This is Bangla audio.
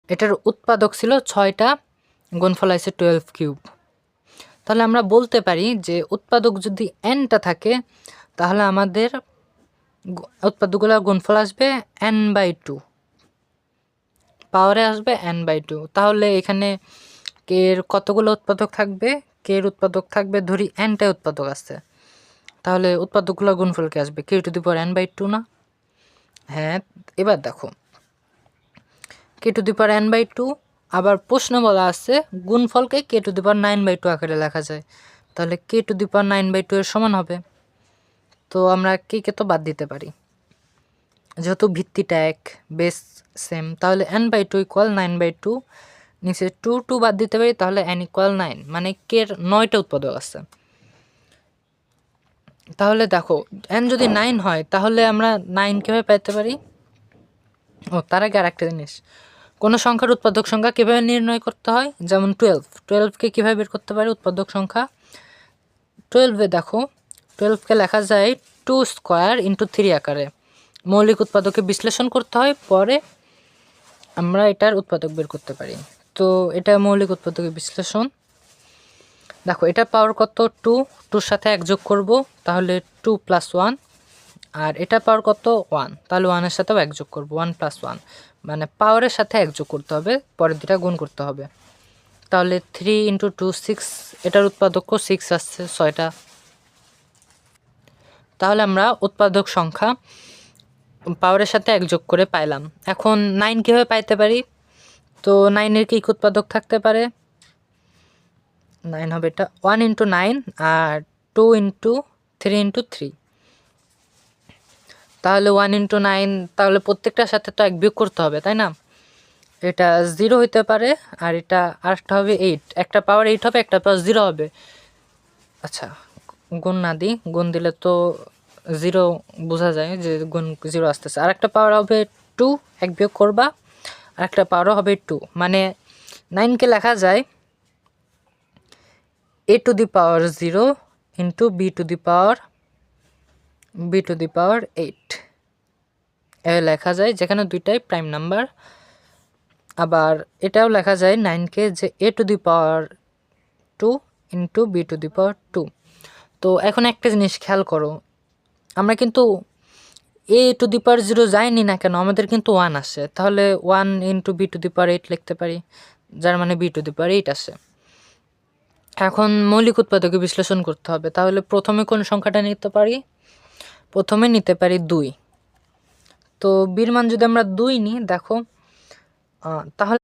এটার উৎপাদক ছিল 6টা, গুণফল আছে 12 কিউব। তাহলে আমরা বলতে পারি যে উৎপাদক যদি nটা থাকে তাহলে আমাদের উৎপাদকগুলোর গুণফল আসবে n/2, পাওয়ারে আসবে n/2। তাহলে এখানে কে এর কতগুলো উৎপাদক থাকবে? কে এর উৎপাদক থাকবে ধরি nটা উৎপাদক আছে, তাহলে উৎপাদকগুলোর গুণফল কি আসবে? k⁴n/2 না? হ্যাঁ, এবার দেখো k⁴n/2, আবার প্রশ্ন বলা আছে গুণফলকে k⁹9/2 আকারে লেখা যায়, তাহলে k⁹9/2 এর সমান হবে। তো আমরা কে তো বাদ দিতে পারি, যেহেতু ভিত্তিটা এক, বেস সেম, তাহলে n/2 = 9/2, নিচে 2 বাদ দিতে পারি, তাহলে n = 9, মানে কে এর 9টা উৎপাদক আছে। তাহলে দেখো n যদি 9 হয় তাহলে আমরা 9 কীভাবে পেতে পারি? ও তার আগে আর একটা জিনিস, কোনো সংখ্যার উৎপাদক সংখ্যা কীভাবে নির্ণয় করতে হয়? যেমন 12কে কীভাবে বের করতে পারি উৎপাদক সংখ্যা? 12-এ দেখো 12কে লেখা যায় 2² × 3 আকারে। মৌলিক উৎপাদকে বিশ্লেষণ করতে হয়, পরে আমরা এটার উৎপাদক বের করতে পারি। তো এটা মৌলিক উৎপাদকের বিশ্লেষণ। দেখো এটার পাওয়ার কত? 2, 2-র সাথে 1 যোগ করব, তাহলে 2 + 1, আর এটা পাওয়ার কত? 1, তাহলে 1-এর সাথেও 1 যোগ করব, 1 + 1, মানে পাওয়ারের সাথে 1 যোগ করতে হবে, পরের দুটা গুণ করতে হবে। তাহলে 3 × 2 6, এটার উৎপাদক 6 আসছে, 6টা। তাহলে আমরা উৎপাদক সংখ্যা পাওয়ারের সাথে 1 যোগ করে পাইলাম। এখন 9 কীভাবে পাইতে পারি? তো 9-এর কি উৎপাদক থাকতে পারে? 9 হবে এটা 1 × 9 আর 2 × 3 × 3, তাহলে 1 × 9, তাহলে প্রত্যেকটার সাথে তো 1 বিয়োগ করতে হবে, তাই না? এটা 0 হইতে পারে, আর এটা আরেকটা হবে 8, একটা পাওয়ার 8 হবে, একটা পাওয়ার 0 হবে। আচ্ছা গুণ না দিই, গুণ দিলে তো 0 বোঝা যায় যে গুণ 0 আসতেছে। আর একটা পাওয়ার হবে 2, 1 বিয়োগ করবা, আর একটা পাওয়ারও হবে 2, মানে 9কে লেখা যায় a⁴ × b⁴8 এ লেখা যায়, যেখানে দুইটাই প্রাইম নাম্বার। আবার এটাও লেখা যায় 9কে যে a⁴ × b⁴2। তো এখন একটা জিনিস খেয়াল করো, আমরা কিন্তু a⁴0 যাইনি না কেন, আমাদের কিন্তু 1 আসে, তাহলে 1 × b⁴8 লিখতে পারি, যার মানে b⁴8 আসে। এখন মৌলিক উৎপাদকে বিশ্লেষণ করতে হবে, তাহলে প্রথমে কোন সংখ্যাটা নিতে পারি? প্রথমে নিতে পারি 2। তো বির মান যদি আমরা 2 নিই, দেখো তাহলে